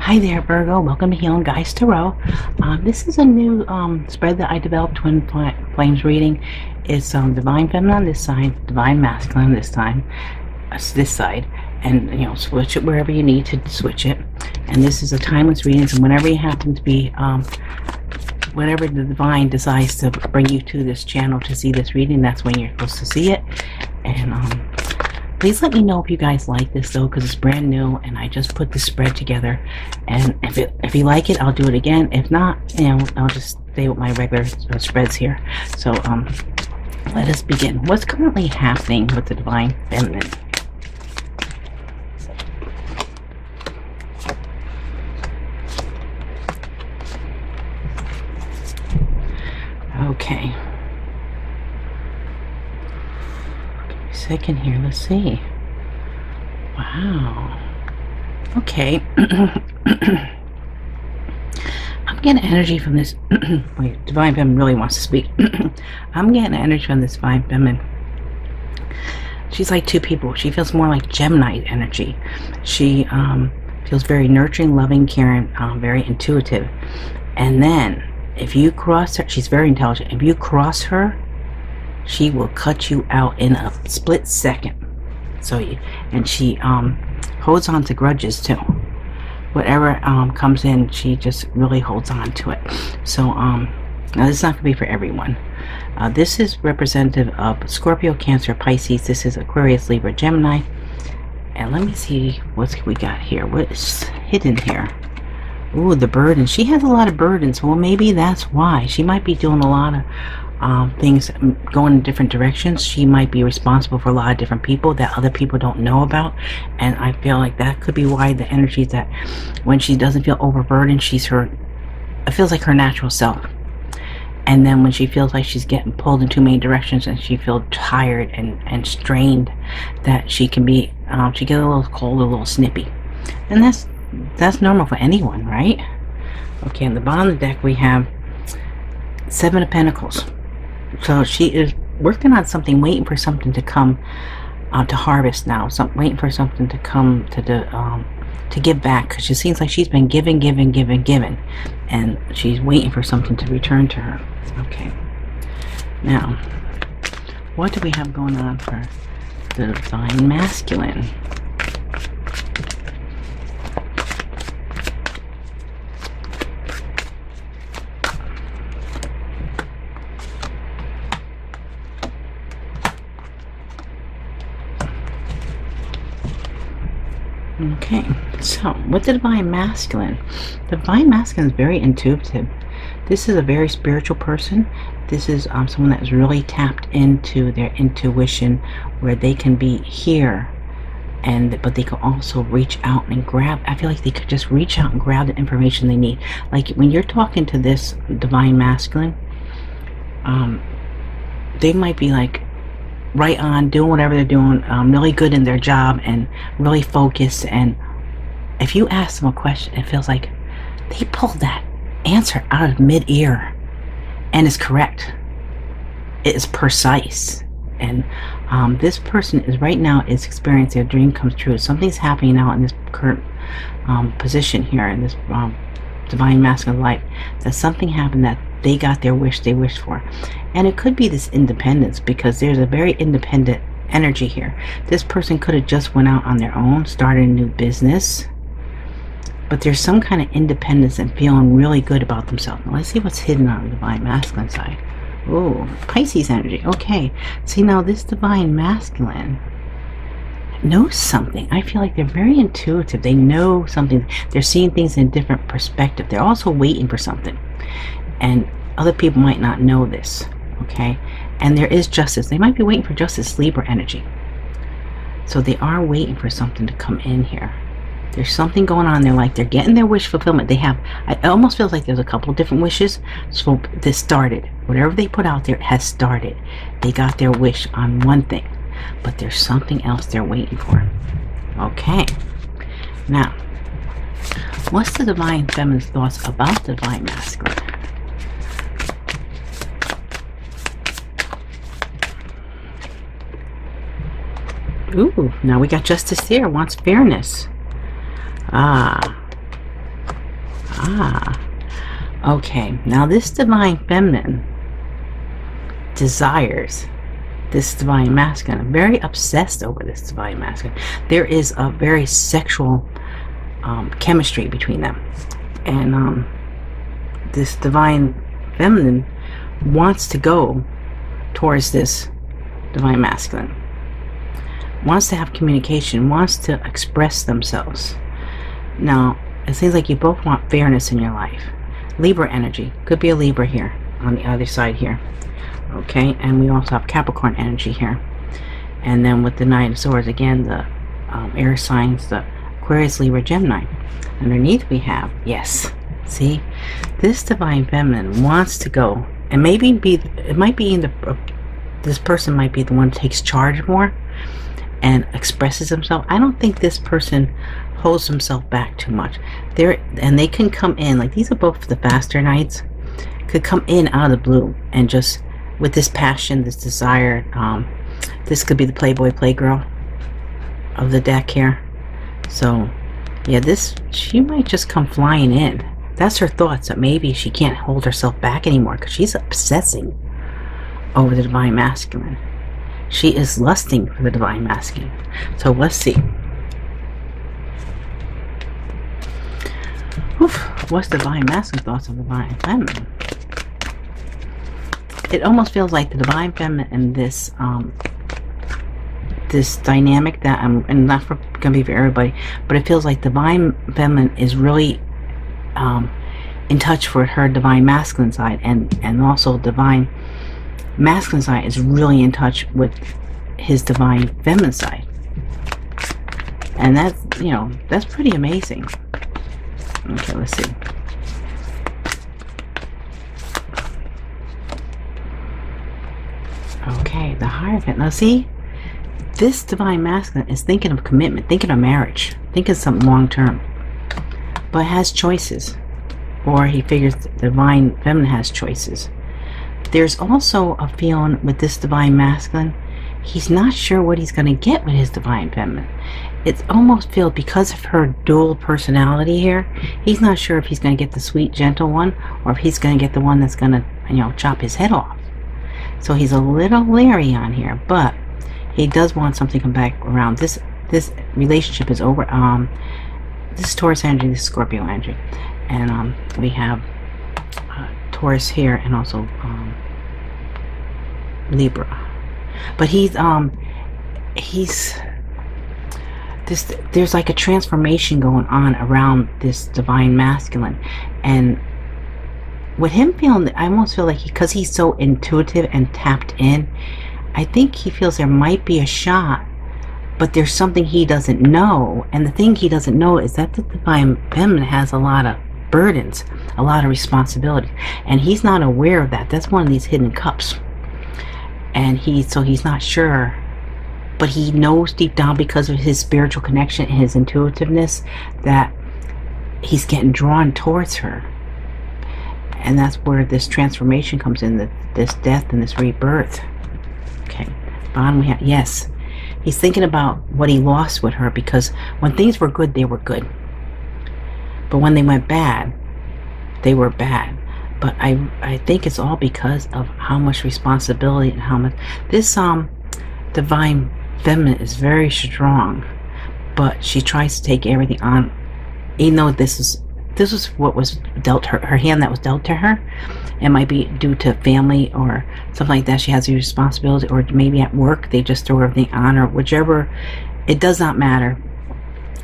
Hi there, Virgo. Welcome to Healing Guys Tarot. This is a new spread that I developed, Twin Flames reading. It's Divine Feminine on this side, Divine Masculine this time, this side, and switch it wherever you need to switch it. And this is a timeless reading, so whenever you happen to be, whenever the Divine decides to bring you to this channel to see this reading, that's when you're supposed to see it. And please let me know if you guys like this though, because it's brand new and I just put the spread together. And if you like it, I'll do it again. If not, I'll just stay with my regular spreads here. So let us begin. What's currently happening with the Divine Feminine? Okay. Second here, let's see. Wow. Okay. I'm getting energy from this. Wait, Divine Feminine really wants to speak. I'm getting energy from this Divine Feminine. She's like two people. She feels more like Gemini energy. She feels very nurturing, loving, caring, very intuitive. And then if you cross her, she's very intelligent. If you cross her, she will cut you out in a split second. And she holds on to grudges too. Whatever comes in, she just really holds on to it. So now this is not going to be for everyone. This is representative of Scorpio, Cancer, Pisces. This is Aquarius, Libra, Gemini. And let me see what we got here. What is hidden here? Ooh, the burden. She has a lot of burdens. Well, maybe that's why. She might be doing a lot of things going in different directions. She might be responsible for a lot of different people that other people don't know about, and I feel like that could be why the energy is that when she doesn't feel overburdened, it feels like her natural self. And then when she feels like she's getting pulled in too many directions and she feels tired and strained, that she can be she gets a little cold, a little snippy, and that's normal for anyone, right? Okay, on the bottom of the deck we have Seven of Pentacles. So she is working on something, waiting for something to come to harvest now. Waiting for something to come to give back, because she seems like she's been giving, and she's waiting for something to return to her. Okay. Now, what do we have going on for the Divine Masculine? Okay, so with the Divine Masculine is very intuitive. This is a very spiritual person. This is someone that is really tapped into their intuition, where they can be here, but they can also reach out and grab. I feel like they could just reach out and grab the information they need. Like when you're talking to this Divine Masculine, they might be like right on, doing whatever they're doing, really good in their job and really focused. And if you ask them a question, it feels like they pulled that answer out of mid-ear and it's correct. It is precise. And this person is right now is experiencing their dream comes true. Something's happening now in this current position here in this Divine Masculine life, that something happened that they got their wish they wished for. And it could be this independence, because there's a very independent energy here. This person could have just went out on their own, started a new business, but there's some kind of independence and feeling really good about themselves. Now let's see what's hidden on the Divine Masculine side. Oh, Pisces energy. Okay, see now this Divine Masculine knows something. I feel like they're very intuitive. They know something. They're seeing things in a different perspective. They're also waiting for something, and other people might not know this. Okay, and there is justice. They might be waiting for justice, Libra energy. So they are waiting for something to come in here. There's something going on. They're like, they're getting their wish fulfillment. It almost feels like there's a couple different wishes. So this started. Whatever they put out there has started. They got their wish on one thing, but there's something else they're waiting for. Okay. Now, what's the Divine Feminine's thoughts about the Divine Masculine? Ooh, now we got justice here. Wants fairness. Okay, now this divine feminine desires this divine masculine, very obsessed over this divine masculine. There is a very sexual chemistry between them, and this divine feminine wants to go towards this divine masculine, wants to have communication, wants to express themselves. Now, it seems like you both want fairness in your life. Libra energy, could be a Libra here on the other side here. Okay, and we also have Capricorn energy here. And then with the Knight of Swords, again, the air signs, the Aquarius, Libra, Gemini. Underneath we have, yes, see, this divine feminine wants to go, and maybe it might be in the this person might be the one who takes charge more and expresses himself. I don't think this person holds himself back too much. And they can come in, like these are both the faster Knights, could come in out of the blue and just with this passion, this desire. This could be the Playboy Playgirl of the deck here. So yeah, she might just come flying in. That's her thoughts, that maybe she can't hold herself back anymore because she's obsessing over the divine masculine. She is lusting for the divine masculine. So let's see. What's the divine masculine thoughts of the divine feminine? It almost feels like the divine feminine and this this dynamic that and not gonna be for everybody, but it feels like divine feminine is really in touch with her divine masculine side, and also divine masculine side is really in touch with his divine feminine side, and that's, you know, that's pretty amazing. Okay, let's see. Okay, the Hierophant. Now see, this divine masculine is thinking of commitment, thinking of marriage, thinking something long term, but has choices, or he figures the divine feminine has choices. There's also a feeling with this divine masculine, he's not sure what he's going to get with his divine feminine. It almost feels, because of her dual personality here, he's not sure if he's going to get the sweet, gentle one, or if he's going to get the one that's going to, you know, chop his head off. So he's a little leery on here, but he does want something to come back around. This relationship is over. This is Taurus energy, this is Scorpio energy, and we have Taurus here, and also Libra. But there's like a transformation going on around this divine masculine, and with him feeling, I almost feel like because he's so intuitive and tapped in, I think he feels there might be a shot, but there's something he doesn't know, and the thing he doesn't know is that the divine feminine has a lot of burdens, a lot of responsibilities, and he's not aware of that. That's one of these hidden cups, and so he's not sure, but he knows deep down, because of his spiritual connection and his intuitiveness, that he's getting drawn towards her. And that's where this transformation comes in, this death and this rebirth. Okay, bottom we have, yes, he's thinking about what he lost with her, because when things were good, they were good, but when they went bad, they were bad. But I think it's all because of how much responsibility and how much this divine feminine is very strong, but she tries to take everything on, even though this is what was dealt her hand that was dealt to her. It might be due to family or something like that. She has a responsibility, or maybe at work they just throw everything on her, whichever. It does not matter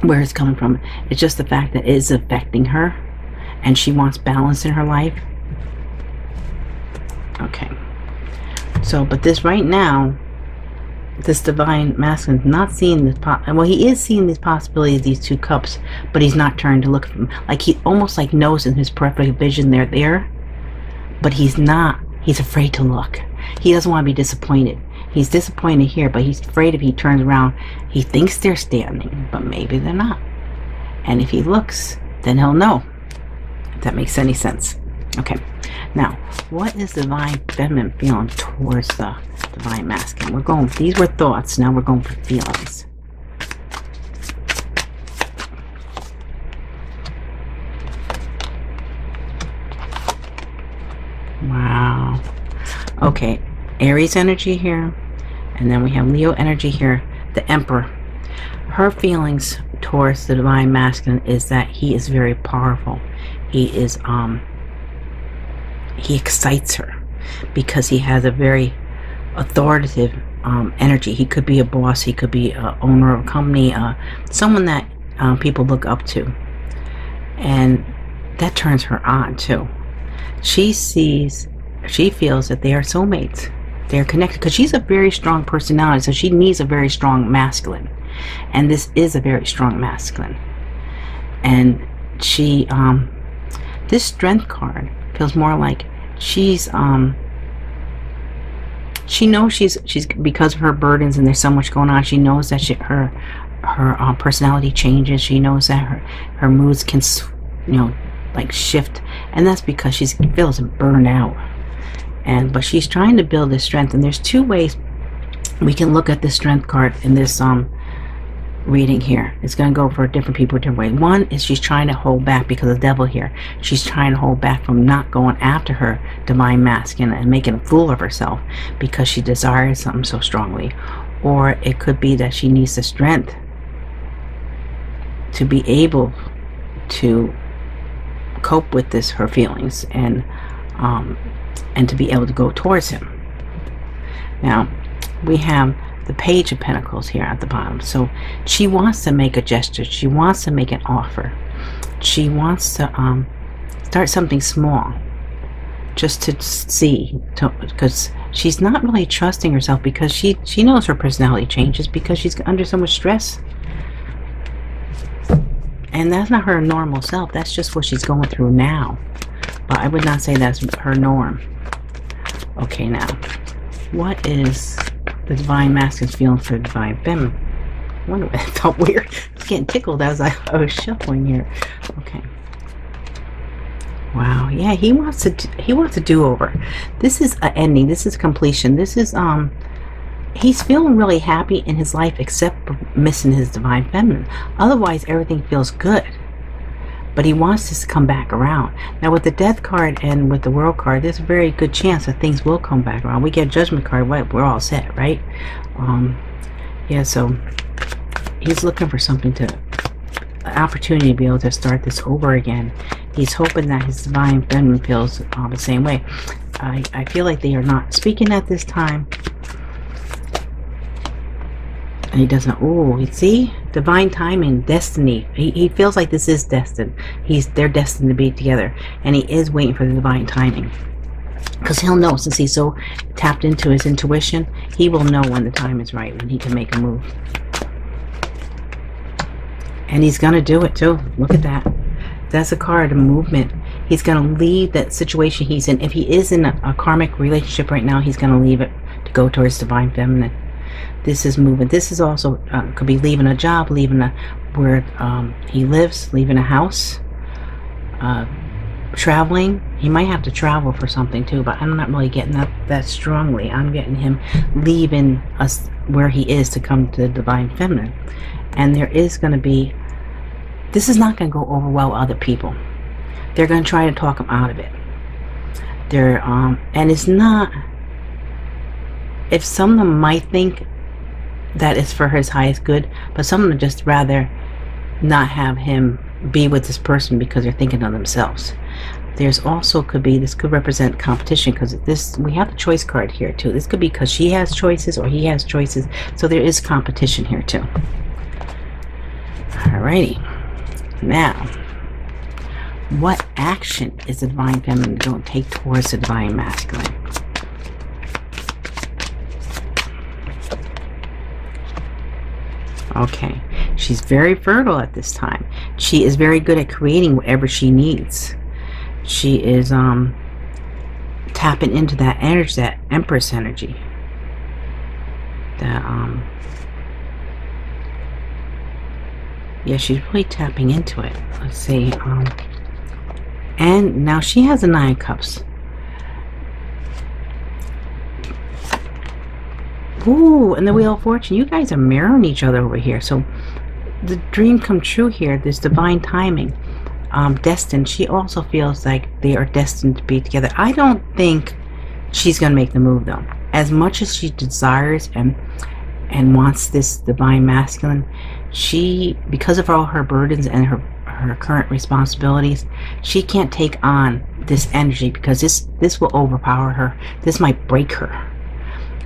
where it's coming from. It's just the fact that it is affecting her, and she wants balance in her life. Okay, so but this right now, this divine masculine is not seeing this well, he is seeing these possibilities, these two cups, but he's not turning to look at them. Like he almost like knows in his peripheral vision they're there, but he's afraid to look. He doesn't want to be disappointed. He's disappointed here, but he's afraid if he turns around, he thinks they're standing, but maybe they're not. And if he looks, then he'll know, if that makes any sense. Okay, now what is divine feminine feeling towards the divine masculine? We're going, these were thoughts, now we're going for feelings. Okay, Aries energy here, and then we have Leo energy here, the Emperor. Her feelings towards the Divine Masculine is that he is very powerful. He excites her because he has a very authoritative energy. He could be a boss, he could be an owner of a company, someone that people look up to, and that turns her on too. She feels that they are soulmates. They're connected because she's a very strong personality, so she needs a very strong masculine, and this is a very strong masculine. And she this Strength card feels more like she's she knows she's because of her burdens and there's so much going on, she knows that her personality changes. She knows that her moods can, you know, like shift, and that's because she feels burned out. But she's trying to build this strength, and there's two ways we can look at this Strength card in this reading here. It's going to go for different people different way. One is she's trying to hold back because of the Devil here. She's trying to hold back from not going after her Divine Masculine and making a fool of herself because she desires something so strongly. Or it could be that she needs the strength to be able to cope with her feelings, and to be able to go towards him. Now we have the Page of Pentacles here at the bottom. So she wants to make a gesture. She wants to make an offer. She wants to start something small, just to see, because she's not really trusting herself, because she knows her personality changes because she's under so much stress. And that's not her normal self. That's just what she's going through now. But I would not say that's her norm. Okay, now, what is the Divine Masculine's feeling for the Divine Feminine? I wonder, it felt weird. I was getting tickled as I was shuffling here. Okay. Wow. Yeah, he wants a do-over. This is an ending. This is completion. This is he's feeling really happy in his life, except for missing his Divine Feminine. Otherwise, everything feels good. But he wants this to come back around. Now, with the Death card and with the World card, there's a very good chance that things will come back around. We get a Judgment card, we're all set, right? Yeah, so he's looking for something an opportunity to be able to start this over again. He's hoping that his Divine Feminine feels the same way. I feel like they are not speaking at this time. And he doesn't. Oh, you see, divine timing, destiny. He feels like this is destined. They're destined to be together, and he is waiting for the divine timing, because he'll know, since he's so tapped into his intuition. He will know when the time is right, when he can make a move, and he's gonna do it too. Look at that. That's a card of movement. He's gonna leave that situation he's in. If he is in a karmic relationship right now, he's gonna leave it to go towards Divine Feminine. This is movement. This is also could be leaving a job, leaving where he lives, leaving a house, traveling. He might have to travel for something too, but I'm not really getting that strongly. I'm getting him leaving us where he is to come to the Divine Feminine. And there is going to be, this is not going to go over well with other people. They're going to try to talk him out of it. And it's not, if some of them might think that it's for his highest good, but some of them just rather not have him be with this person because they're thinking of themselves. There's also this could represent competition, because we have the choice card here too. This could be because she has choices or he has choices, so there is competition here too. Alrighty, now what action is the Divine Feminine going to take towards the Divine Masculine? Okay, she's very fertile at this time. She is very good at creating whatever she needs. She is tapping into that energy, that Empress energy. That yeah, she's really tapping into it. Let's see. And now she has a 9 of Cups. Ooh, and the Wheel of Fortune. You guys are mirroring each other over here. So the dream come true here. This divine timing. Destined. She also feels like they are destined to be together. I don't think she's going to make the move, though. As much as she desires and wants this divine masculine, she, because of all her burdens and her current responsibilities, she can't take on this energy, because this will overpower her. This might break her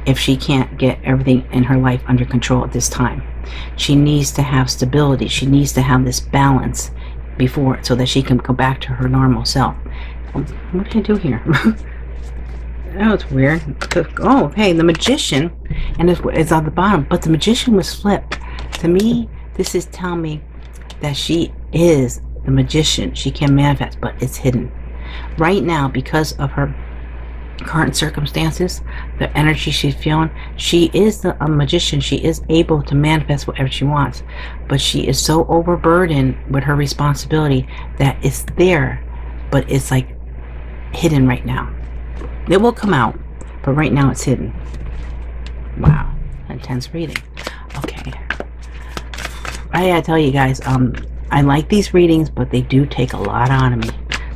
if she can't get everything in her life under control at this time. She needs to have stability. She needs to have this balance before, so that she can go back to her normal self. What did I do here? Oh, it's weird. Oh, hey, the Magician, and it's on the bottom, but the Magician was flipped. To me, this is telling me that she is the Magician. She can manifest, but it's hidden. Right now, because of her current circumstances, the energy she's feeling, she is a magician. She is able to manifest whatever she wants, but she is so overburdened with her responsibility that it's there, but it's like hidden right now. It will come out, but right now it's hidden. Wow, intense reading. Okay, I gotta tell you guys, I like these readings, but they do take a lot out of me.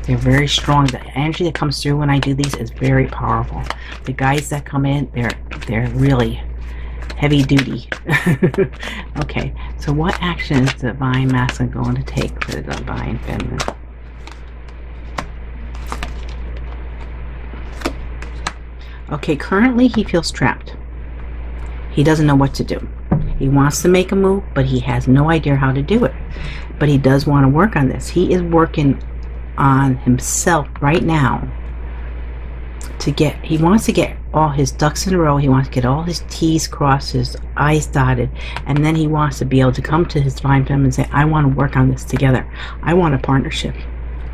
They're very strong. The energy that comes through when I do these is very powerful. The guides that come in, they're really heavy duty. Okay, so what action is the Divine Masculine going to take for the Divine Feminine? Okay, currently he feels trapped. He doesn't know what to do. He wants to make a move, but he has no idea how to do it. But he does want to work on this. He is working on himself right now he wants to get all his ducks in a row. He wants to get all his T's crossed, his I's dotted, and then he wants to be able to come to his Divine Feminine and say, I want to work on this together. I want a partnership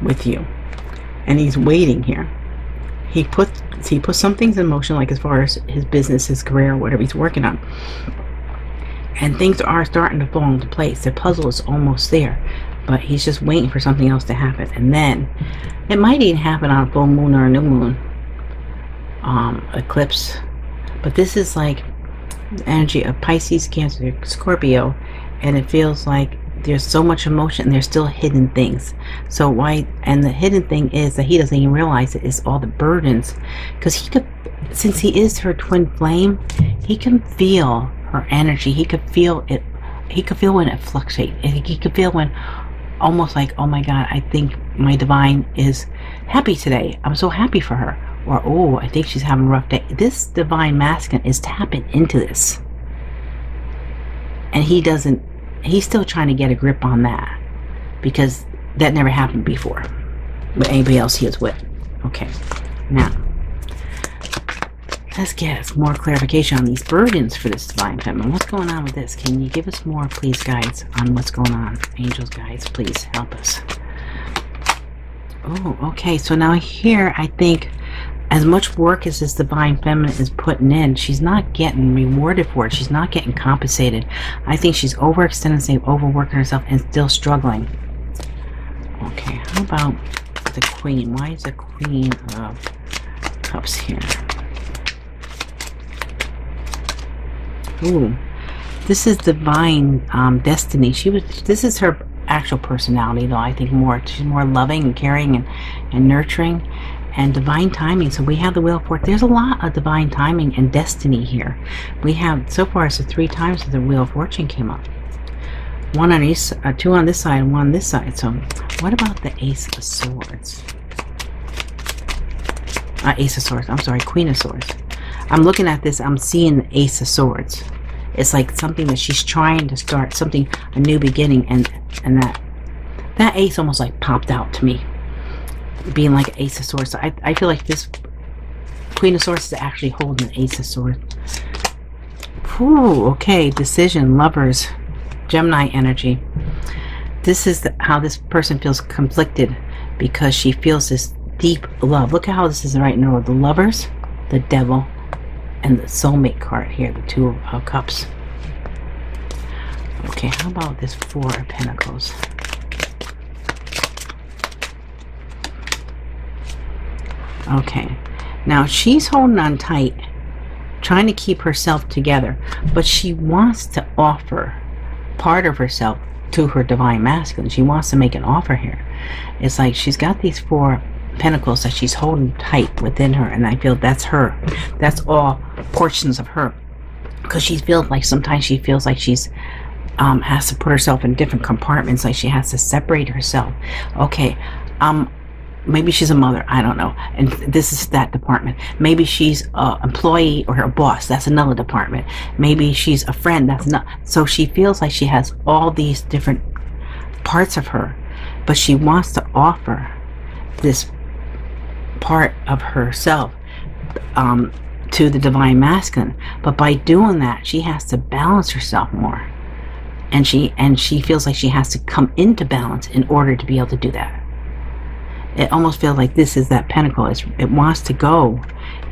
with you. And he's waiting here. He put some things in motion, like as far as his business, his career, whatever he's working on. And things are starting to fall into place. The puzzle is almost there. But he's just waiting for something else to happen. And then, it might even happen on a full moon or a new moon. Eclipse. But this is like the energy of Pisces, Cancer, Scorpio. And it feels like there's so much emotion and there's still hidden things. So why, and the hidden thing is that he doesn't even realize it is all the burdens. Because he could, since he is her twin flame, he can feel her energy. He could feel it. He could feel when it fluctuates. He could feel when, almost like, oh my God, I think my divine is happy today. I'm so happy for her. Or, oh, I think she's having a rough day. This Divine Masculine is tapping into this. And he's still trying to get a grip on that. Because that never happened before. With anybody else he is with. Okay. Now, let's get some more clarification on these burdens for this Divine Feminine. What's going on with this? Can you give us more, please, guides, on what's going on? Angels, guides, please help us. Oh, okay. So now here, I think, as much work as this Divine Feminine is putting in, she's not getting rewarded for it. She's not getting compensated. I think she's overextending, overworking herself, and still struggling. Okay, how about the Queen? Why is the Queen of Cups here? Ooh, this is divine destiny. This is her actual personality, though. I think she's more loving and caring and nurturing, and divine timing. So we have the Wheel of Fortune. There's a lot of divine timing and destiny here. We have, so far, it's 3 times that the Wheel of Fortune came up. 1 on each, 2 on this side, and 1 on this side. So what about the Ace of Swords? Ace of Swords. I'm sorry, Queen of Swords. I'm looking at this. I'm seeing the Ace of Swords. It's like something that she's trying to start, something, a new beginning, and that ace almost like popped out to me, being like Ace of Swords. So I feel like this Queen of Swords is actually holding an Ace of Swords. Ooh, okay, decision, lovers, Gemini energy. This is how this person feels conflicted, because she feels this deep love. Look at how this is right in a row. The Lovers, the Devil, and the Soulmate card here, the 2 of Cups. Okay, how about this 4 of Pentacles? Okay, now she's holding on tight, trying to keep herself together, but she wants to offer part of herself to her Divine Masculine. She wants to make an offer here. It's like she's got these 4 Pentacles that she's holding tight within her, and I feel that's her. That's all portions of her, because she feels like sometimes she feels like she's has to put herself in different compartments, like she has to separate herself. Okay, maybe she's a mother, I don't know, and this is that department. Maybe she's an employee or her boss, that's another department. Maybe she's a friend, that's not. So she feels like she has all these different parts of her, but she wants to offer this part of herself to the divine masculine. But by doing that, she has to balance herself more, and she feels like she has to come into balance in order to be able to do that. It almost feels like this is that pentacle. It wants to go,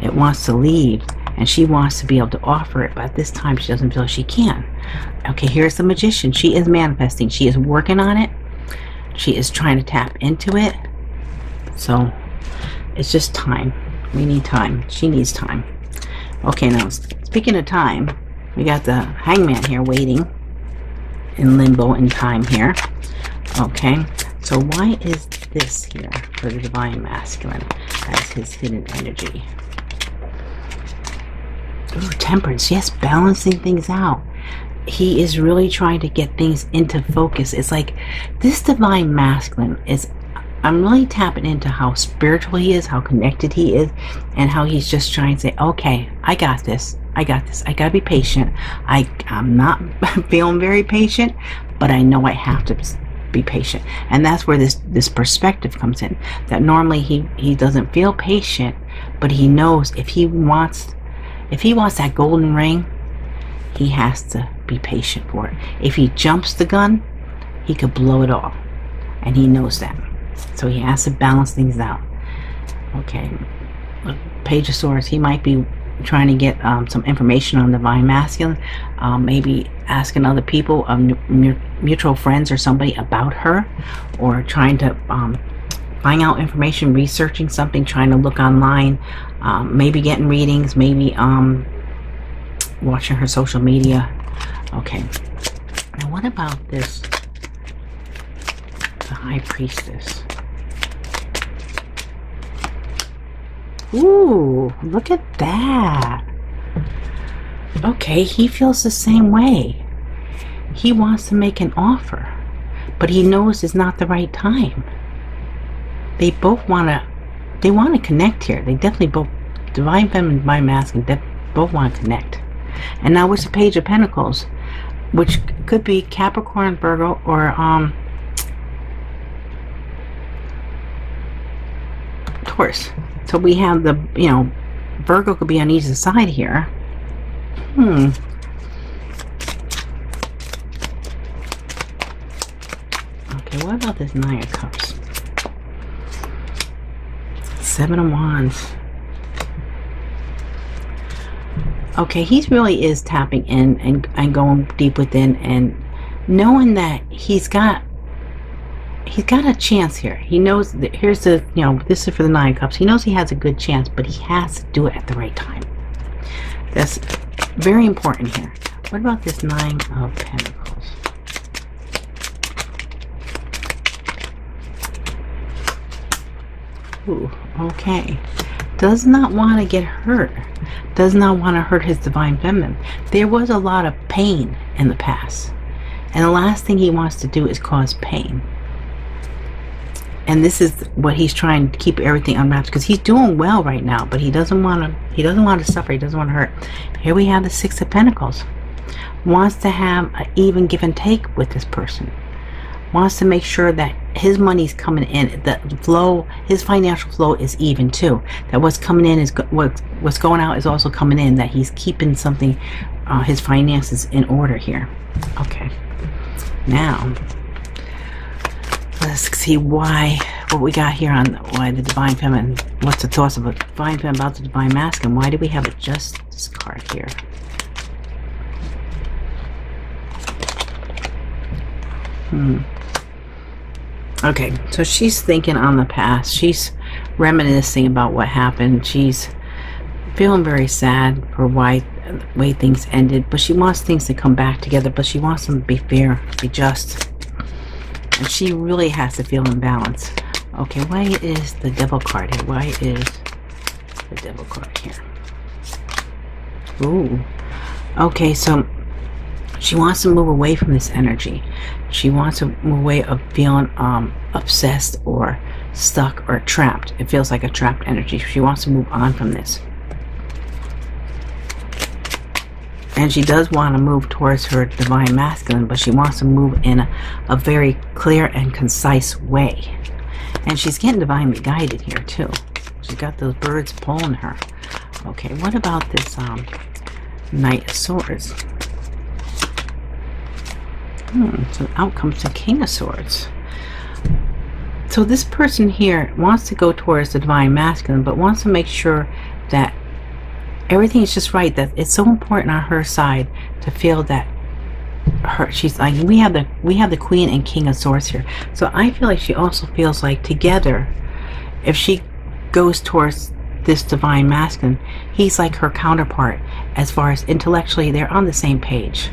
it wants to leave, and she wants to be able to offer it, but at this time she doesn't feel she can. Okay, here's the magician. She is manifesting, she is working on it, she is trying to tap into it. So it's just time. We need time. She needs time. Okay, now speaking of time, we got the Hangman here waiting in limbo in time here. Okay, so why is this here for the divine masculine as his hidden energy? Ooh, temperance. Yes, balancing things out. He is really trying to get things into focus. It's like this divine masculine is, I'm really tapping into how spiritual he is, how connected he is, and how he's just trying to say, okay, I got this. I got this. I gotta be patient. I'm not feeling very patient, but I know I have to be patient. And that's where this perspective comes in. That normally he doesn't feel patient, but he knows if he wants that golden ring, he has to be patient for it. If he jumps the gun, he could blow it all. And he knows that. So he has to balance things out. Okay. Page of Swords, he might be trying to get some information on the divine masculine, maybe asking other people, mutual friends or somebody about her, or trying to find out information, researching something, trying to look online, maybe getting readings, maybe watching her social media. Okay, now what about this, the High Priestess? Ooh, look at that. Okay, he feels the same way. He wants to make an offer, but he knows it's not the right time. They both want to connect here. They definitely both, divine feminine, divine masculine, both want to connect. And now with the Page of Pentacles, which could be Capricorn, Virgo, or Taurus. So we have the, Virgo could be on either side here. Okay, what about this Nine of Cups? Seven of Wands. Okay, he really is tapping in and going deep within, and knowing that he's got a chance here. He knows that here's the, this is for the Nine of Cups. He knows he has a good chance, but he has to do it at the right time. That's very important here. What about this Nine of Pentacles? Ooh, okay. Does not want to get hurt. Does not want to hurt his divine feminine. There was a lot of pain in the past, and the last thing he wants to do is cause pain. And this is what he's trying to keep everything unwrapped, because he's doing well right now, but he doesn't want to suffer. He doesn't want to hurt. Here we have the Six of Pentacles. Wants to have an even give and take with this person. Wants to make sure that his money's coming in, the flow, his financial flow is even too. That what's coming in is what's going out is also coming in. That he's keeping something, his finances in order here. Okay. Now, let's see what we got here on why the divine feminine. What's the thoughts of a divine feminine about the divine masculine? Why do we have a Justice card here? Okay, so she's thinking on the past. She's reminiscing about what happened. She's feeling very sad for the way things ended, but she wants things to come back together, but she wants them to be fair, be just. And she really has to feel in balance. Okay, why is the devil card here? Why is the devil card here? Ooh. Okay, so she wants to move away from this energy. She wants to move away of feeling obsessed or stuck or trapped. It feels like a trapped energy. She wants to move on from this. And she does want to move towards her divine masculine, but she wants to move in a very clear and concise way. And she's getting divinely guided here too. She's got those birds pulling her. Okay, what about this Knight of Swords? So out comes the King of Swords. So this person here wants to go towards the divine masculine, but wants to make sure that everything is just right, that it's so important on her side to feel that she's like, we have the Queen and King of Swords here. So I feel like she also feels like together, if she goes towards this divine masculine, he's like her counterpart as far as intellectually they're on the same page.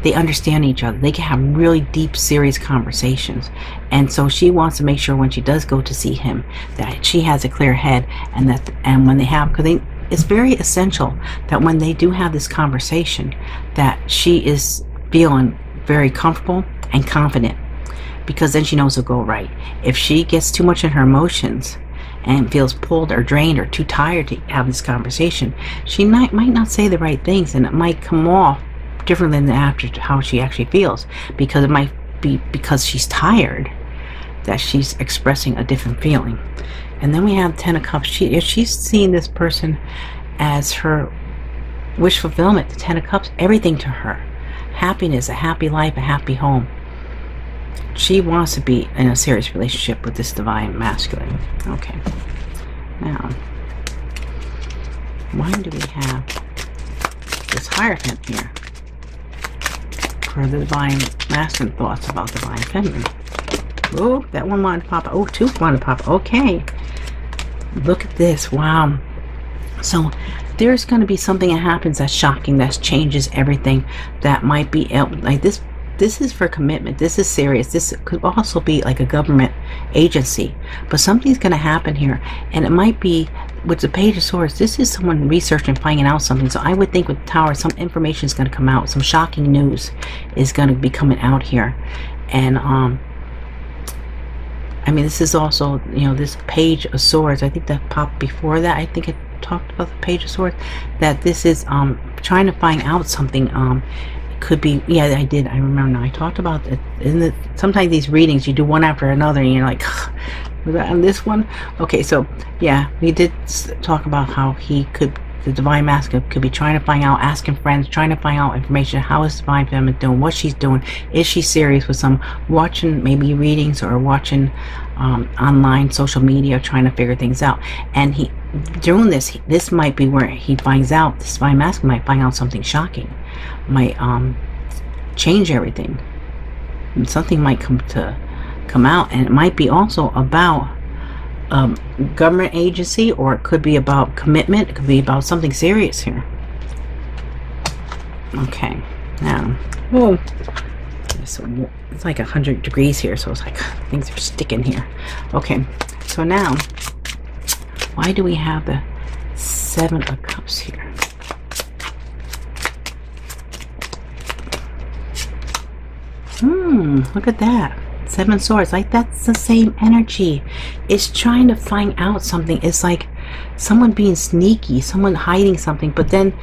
They understand each other. They can have really deep, serious conversations. And so she wants to make sure when she does go to see him that she has a clear head, and when they have, because it's very essential that when they do have this conversation that she is feeling very comfortable and confident, because then she knows it'll go right. If she gets too much in her emotions and feels pulled or drained or too tired to have this conversation, she might not say the right things, and it might come off differently than after how she actually feels, because it might be because she's tired that she's expressing a different feeling. And then we have Ten of Cups. If she's seeing this person as her wish fulfillment, the Ten of Cups, everything to her, happiness, a happy life, a happy home. She wants to be in a serious relationship with this divine masculine. Okay, now why do we have this Hierophant here for the divine masculine thoughts about divine feminine? Oh, that one wanted to pop. Oh, two wanted to pop. Okay, look at this. Wow. So there's going to be something that happens that's shocking, that changes everything, that might be like this. This is for commitment. This is serious. This could also be like a government agency, but something's going to happen here, and it might be with the Page of Swords. This is someone researching, finding out something. So I would think with the Tower, some information is going to come out. Some shocking news is going to be coming out here, and I mean, this is also, you know, this Page of Swords. I think that popped before that. I think it talked about the Page of Swords. That this is trying to find out something. Could be, yeah, I did. I remember now. I talked about it in sometimes these readings you do one after another, and you're like, was that on this one? Okay, so yeah, we did talk about how he could, the divine masculine could be trying to find out, asking friends, trying to find out information. How is divine feminine doing? What she's doing? Is she serious with some? Watching maybe readings or watching online social media, trying to figure things out. And he doing this might be where he finds out, this divine masculine might find out something shocking, might change everything, and something might come out, and it might be also about government agency, or it could be about commitment. It could be about something serious here. Okay, now, whoa, so it's like 100 degrees here, so it's like things are sticking here. Okay, so now, why do we have the Seven of Cups here? Look at that. Seven Swords. Like, that's the same energy. It's trying to find out something. It's like someone being sneaky, someone hiding something, but then,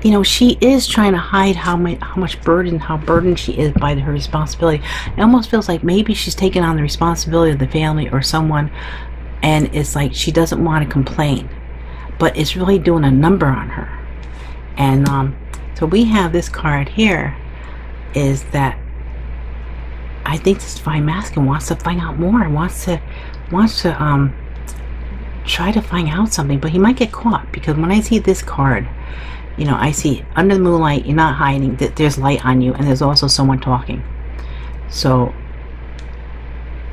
you know, she is trying to hide how much burdened she is by her responsibility. It almost feels like maybe she's taking on the responsibility of the family or someone, and it's like she doesn't want to complain, but it's really doing a number on her. And so we have this card here, is that I think this divine masculine wants to find out more, wants to try to find out something, but he might get caught, because when I see this card, you know, I see under the moonlight, you're not hiding, there's light on you, and there's also someone talking. So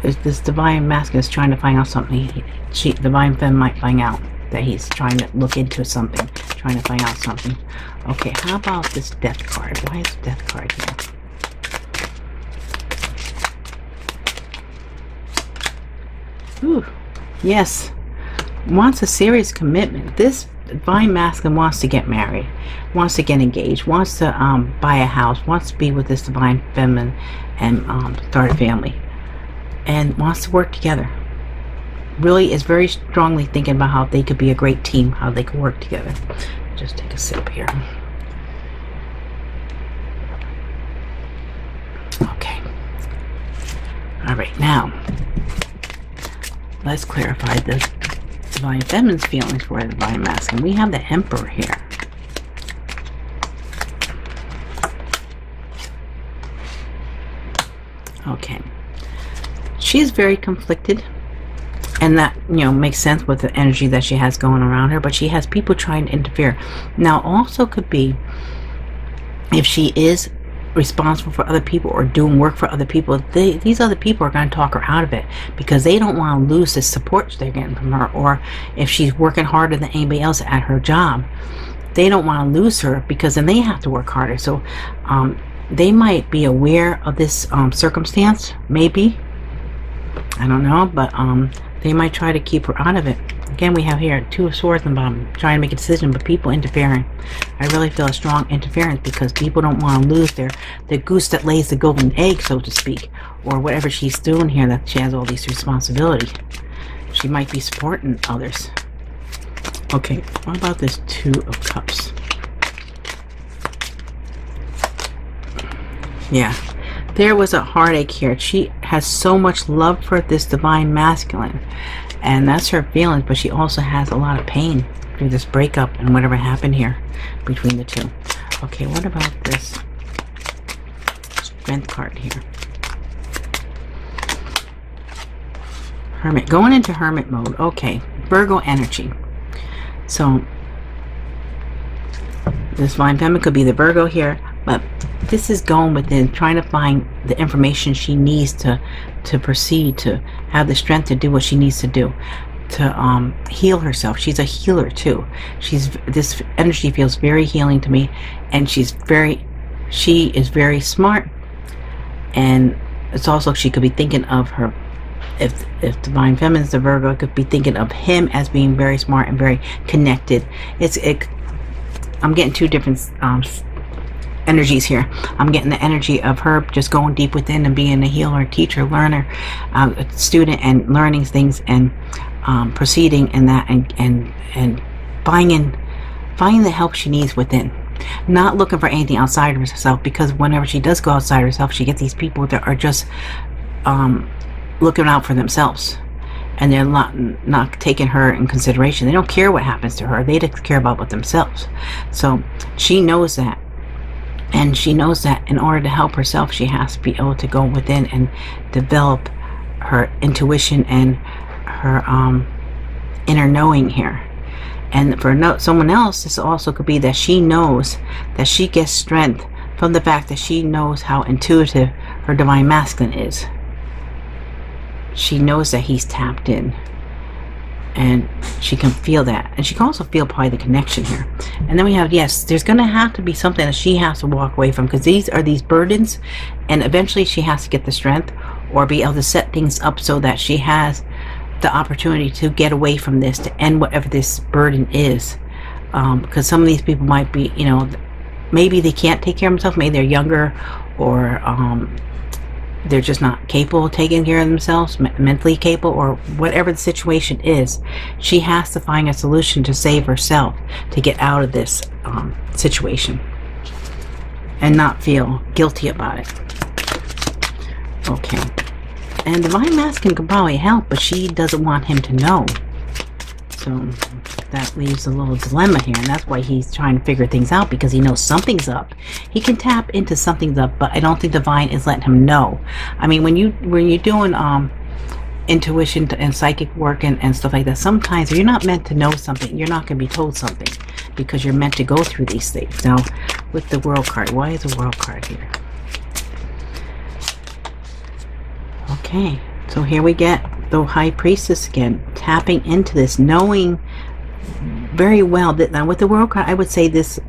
this divine masculine is trying to find out something. Divine femme might find out that he's trying to look into something, trying to find out something. Okay, how about this Death card? Why is the Death card here? Ooh, yes. Wants a serious commitment. This divine masculine wants to get married, wants to get engaged, wants to buy a house, wants to be with this divine feminine and start a family, and wants to work together. Really is very strongly thinking about how they could be a great team, how they could work together. Just take a sip here. Okay. All right, now let's clarify the divine feminine's feelings for the divine masculine. We have the Emperor here. Okay. She's very conflicted, and that, you know, makes sense with the energy that she has going around her, but she has people trying to interfere. Now, also could be if she is responsible for other people or doing work for other people, these other people are going to talk her out of it because they don't want to lose the support they're getting from her. Or if she's working harder than anybody else at her job, they don't want to lose her because then they have to work harder. So they might be aware of this circumstance, maybe, I don't know, but they might try to keep her out of it. Again, we have here 2 of Swords and bottom, trying to make a decision, but people interfering. I really feel a strong interference because people don't want to lose their goose that lays the golden egg, so to speak, or whatever she's doing here, that she has all these responsibilities. She might be supporting others. Okay, what about this 2 of Cups? Yeah, there was a heartache here. She has so much love for this divine masculine, and that's her feelings, but she also has a lot of pain through this breakup and whatever happened here between the 2. Okay, what about this Strength card here? Hermit, going into Hermit mode. Okay, Virgo energy. So this divine feminine could be the Virgo here, but this is going within, trying to find the information she needs to proceed, to have the strength to do what she needs to do, to heal herself. She's a healer too. This energy feels very healing to me, and she is very smart, and it's also, she could be thinking of her, if divine feminine is the Virgo, could be thinking of him as being very smart and very connected. I'm getting 2 different energies here. I'm getting the energy of her just going deep within and being a healer, teacher, learner, student, and learning things and proceeding in that, and finding the help she needs within, not looking for anything outside of herself, because whenever she does go outside herself, she gets these people that are just looking out for themselves, and they're not taking her in consideration. They don't care what happens to her. They just care about what themselves. So she knows that. And she knows that in order to help herself, she has to be able to go within and develop her intuition and her inner knowing here. And for someone else, this also could be that she knows that she gets strength from the fact that she knows how intuitive her divine masculine is. She knows that he's tapped in, and she can feel that, and she can also feel probably the connection here. And then we have, yes, there's going to have to be something that she has to walk away from, because these are these burdens, and eventually she has to get the strength or be able to set things up so that she has the opportunity to get away from this, to end whatever this burden is, because some of these people might be, you know, maybe they can't take care of themselves, maybe they're younger, or they're just not capable of taking care of themselves, mentally capable, or whatever the situation is. She has to find a solution to save herself, to get out of this situation and not feel guilty about it. Okay, and divine masculine can probably help, but she doesn't want him to know. So that leaves a little dilemma here, and that's why he's trying to figure things out, because he knows something's up. He can tap into something's up, but I don't think divine is letting him know. I mean, when you're doing intuition and psychic work and stuff like that, sometimes if you're not meant to know something, you're not going to be told something, because you're meant to go through these things. Now, with the World card, why is the World card here? Okay, so here we get the High Priestess again, tapping into this, knowing very well that now with the World card, I would say this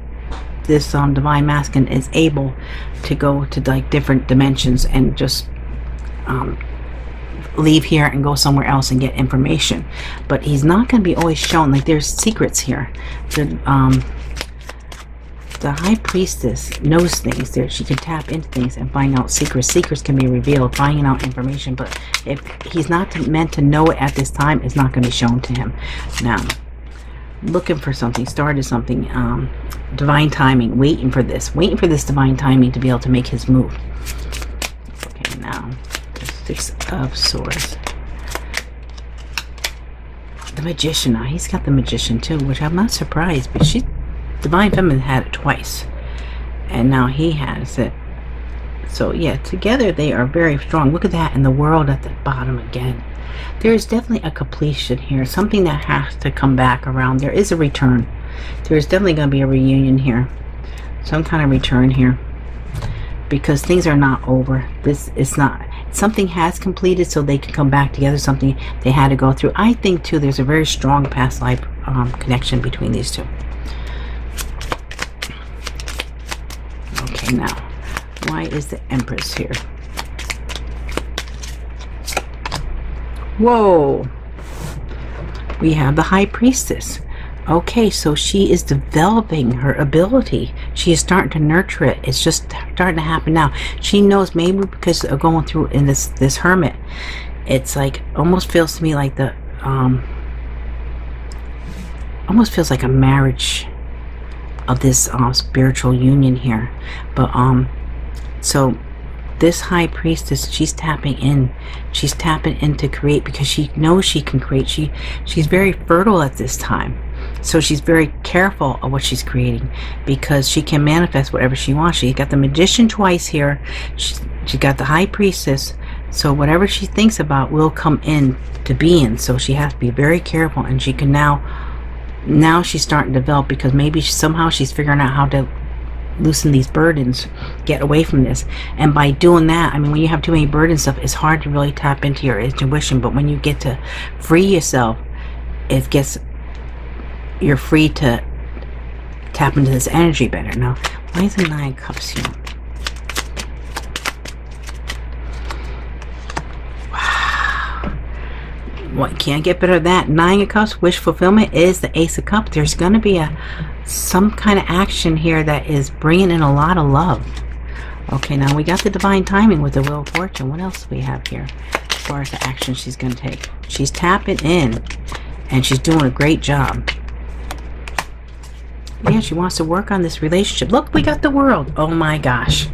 divine masculine is able to go to like different dimensions and just leave here and go somewhere else and get information. But he's not going to be always shown. Like, there's secrets here. The High Priestess knows things. There, she can tap into things and find out secrets. Secrets can be revealed, finding out information. But if he's not meant to know it at this time, it's not going to be shown to him. Now, looking for something, started something, divine timing, waiting for this divine timing to be able to make his move. Okay, now, the Six of Swords. The Magician. Now, he's got the Magician too, which I'm not surprised, but Divine Feminine had it twice, and now he has it. So yeah, together they are very strong. Look at that, and the World at the bottom again. There is definitely a completion here, something that has to come back around. There is a return. There is definitely going to be a reunion here, some kind of return here, because things are not over. This is not, something has completed so they can come back together, something they had to go through. I think too there's a very strong past life connection between these two. Okay, now, why is the Empress here? Whoa! We have the High Priestess. Okay, so she is developing her ability. She is starting to nurture it. It's just starting to happen now. She knows, maybe because of going through in this Hermit, it's like, almost feels to me like the, almost feels like a marriage of this spiritual union here. But so this High Priestess, she's tapping in to create, because she knows she can create. She's very fertile at this time, so she's very careful of what she's creating, because she can manifest whatever she wants. She got the Magician twice here. She got the High Priestess, so whatever she thinks about will come in to being. So she has to be very careful, and she can now she's starting to develop, because maybe somehow she's figuring out how to loosen these burdens, get away from this. And by doing that, I mean, when you have too many burdens stuff, it's hard to really tap into your intuition. But when you get to free yourself, you're free to tap into this energy better. Now, why is the Nine of Cups here? What can't get better than that? Nine of Cups, wish fulfillment, is the Ace of Cups. There's going to be some kind of action here that is bringing in a lot of love. Okay, now we got the divine timing with the Wheel of Fortune. What else do we have here as far as the action she's going to take? She's tapping in, and she's doing a great job. Yeah, she wants to work on this relationship. Look, we got the World. Oh my gosh.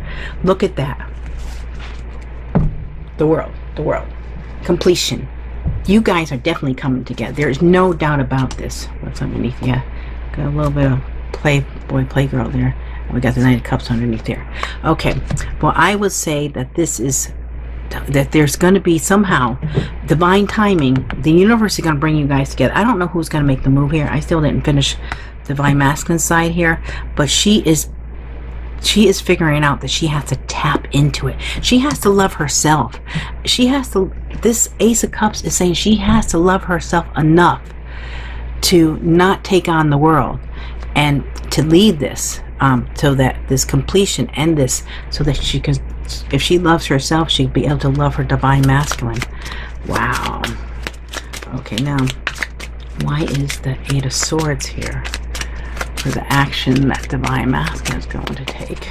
Look at that. The World. Completion. You guys are definitely coming together. There is no doubt about this. What's underneath? Yeah, got a little bit of playboy, playgirl there. And we got the Knight of Cups underneath there. Okay, well, I would say that that there's going to be somehow divine timing. The universe is going to bring you guys together. I don't know who's going to make the move here. I still didn't finish Divine Masculine side here, but she is figuring out that she has to tap into it. She has to love herself. This Ace of Cups is saying she has to love herself enough to not take on the world, and to lead this, so that this completion and this, so that she can, if she loves herself, she'll be able to love her Divine Masculine. Wow. Okay, now, why is the Eight of Swords here? For the action that Divine Masculine is going to take.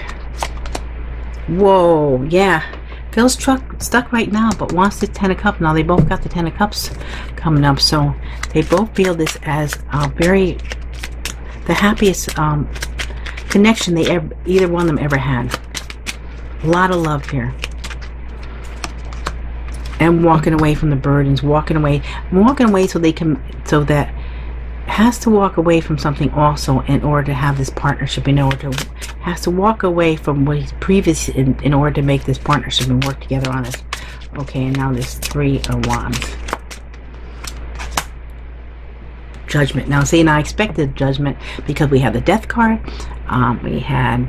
Whoa, yeah. Feels stuck right now, but wants the Ten of Cups. Now they both got the Ten of Cups coming up, so they both feel this as the happiest connection either one of them ever had. A lot of love here. And walking away from the burdens, walking away so that has to walk away from something also in order to have this partnership, has to walk away from what he's previous in order to make this partnership and work together on this. Okay, and now this Three of Wands. Judgment. Now see, I expected Judgment because we have the Death card, we had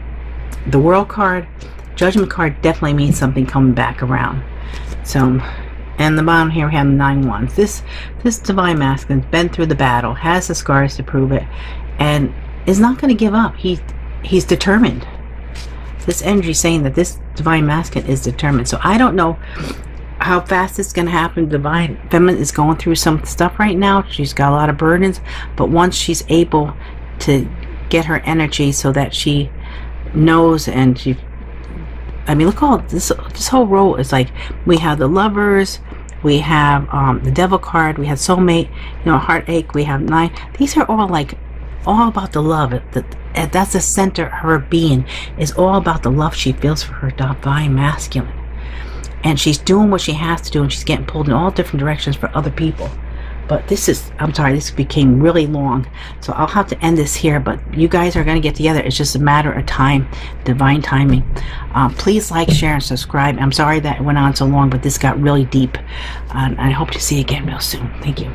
the World card. Judgment card definitely means something coming back around. So, and the bottom here we have the Nine Wands. This Divine Masculine's been through the battle, has the scars to prove it, and is not going to give up. He's determined. This energy is saying that this Divine Masculine is determined. So I don't know how fast it's going to happen. Divine Feminine is going through some stuff right now. She's got a lot of burdens, but once she's able to get her energy so that she knows, and she, I mean, look, all this whole row is like, we have the Lovers, we have the Devil card, we have Soulmate, you know, Heartache, we have 9. These are all like all about the love. That's the center of her being, is all about the love she feels for her Divine Masculine. And she's doing what she has to do, and she's getting pulled in all different directions for other people. But this is, I'm sorry, this became really long, so I'll have to end this here. But you guys are going to get together. It's just a matter of time, divine timing. Please like, share, and subscribe. I'm sorry that it went on so long, but this got really deep. And I hope to see you again real soon. Thank you.